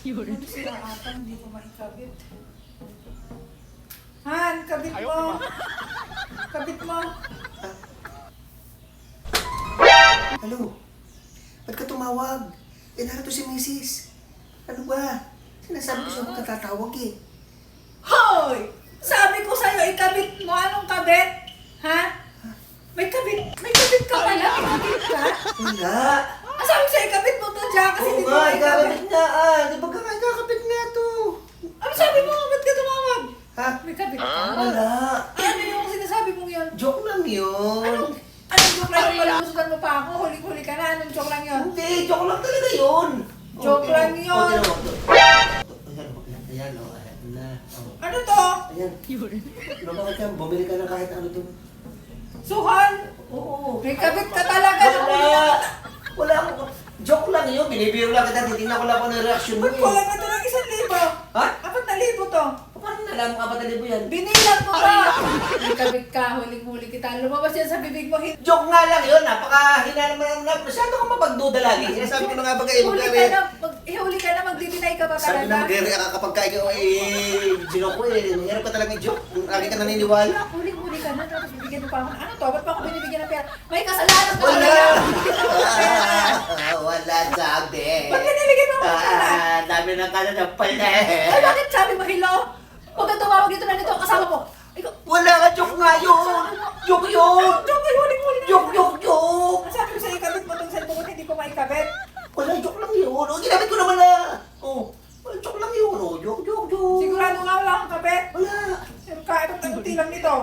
Ano sila ata, hindi ko maikabit. Han, kabit mo. Kabit mo. Hello? Ba't ka tumawag? Eh, narito si Mrs. Ano ba? Sinasabi ko siya magkatatawag eh. Hoy! Sabi ko sa'yo, ikabit mo. Anong kabit? Ha? May kabit ka pala. May kabit ka? Wala. Sabi ko sa'yo, ikabit mo to dyan kasi Oo di ko nga, maikabit. ikakabit nga ah. Di ba kakabit nga to? Ano sabi mo? Ba't ka tumawag? Ha? May kabit ka? Wala. Ano yung sinasabi mong yun? Joke lang yun. Anong joke lang yung malulusutan mo pa ako? Huli-huli ka na. Anong joke lang yun? Hindi, joke lang talaga yun. Joke lang yun. Ayan o, ayan o, ayan na. Oh. Ano to? Ayan. Ano ba ka? Bumili ka na kahit ano to. Suhan? Oo. May kabit ka talaga. Wala. Wala ako. Joke lang yun. Binibiro lang kita. Titignan ko lang kung ano yung reaction mo Ba't eh. ko lang ito ng 1,000? Ha? 4,000 to. Paano nalaman ka ba talibo yan? Binilang mo ba? May kabit ka, huling-huli kita. Lumabas yan sa bibig mo. Joke nga lang yun. Napakahina naman. Masyado kang mapagduda lagi. Sinasabi ko na nga ba kayo. Huli ka na, huli ka na, magdi-deny ka ba Sabi na talaga? mag-react ka kapag ka ikaw joke ko eh. Mahirap ka talaga joke. Lagi ka naniniwala. Huling-huli ka na, tapos bibigyan mo pa ako. Ano to? Ba't pa ako binibigyan ng pera? May kasalanan ka Wala! talaga. Wala sabi. Ba't binibigyan mo ako ng pera? Dami ng kala ng pala Ay, bakit sabi mo, hello? Huwag kang tumawag dito na nito ang kasama ko. Ikaw, Wala ka, joke nga yun! Joke yun! joke ay huling-huli na. Joke! Ang sabi ko sa'yo, ikabit mo itong cellphone ko, hindi ko maikabit. Wala, joke lang yun. O, ginamit ko naman na. Oh, wala, joke lang yun. Oh, joke. Sigurado nga wala akong kabit. Wala. Meron ka, itong taguti lang nito.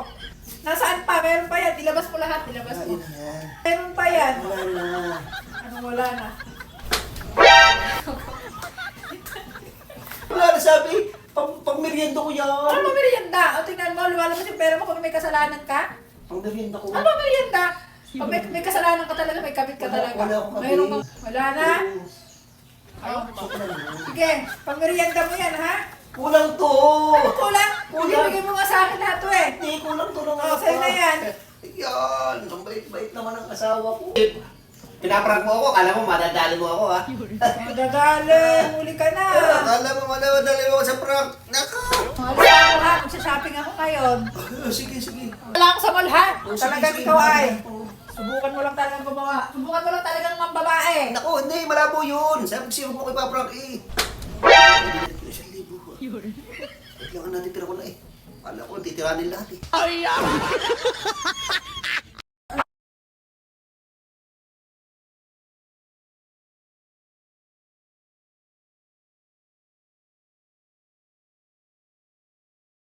Nasaan pa? Meron pa yan. Ilabas mo lahat. Ilabas mo. Ayun na yan. Meron pa yan. Wala na. Anong wala na? Wala na sabi. Pang-merienda ko yan. Ano ba merienda? O tingnan mo, lumalabas yung pera mo kung may kasalanan ka. Pang-merienda ko. Ano ba merienda? Pag may kasalanan ka talaga, may kabit ka talaga. Wala akong kabit. Mayroon kang... Wala na? Oo. Joke lang yun. Sige, pang merienda mo yan, ha? Kulang to. Ano kulang? Kulang. Bigay mo nga sa akin lahat to eh. Hindi, kulang to ng Oh, sa'yo na yan. Yan. Ang bait-bait naman ang asawa ko. Pinaprank mo ako. Kala mo madadali mo ako ha. Madagaling, huli ka na. Kala mo madadali mo ako sa prank. Naka. Wala ako ha, magsha-shopping ako ngayon. Sige. Wala ako sa mall ha. Oh, sige, Talagang sige. ikaw ay. Oh. Subukan mo lang talagang gumawa. Subukan mo lang talagang mambabae. Naku, hindi. Malabo yun. Sabi ko siya, huwag mo ko ipaprank eh. Binilit ko na 1,000. Kailangan natin tira ko na eh. Kala ko, titiranin lahat eh.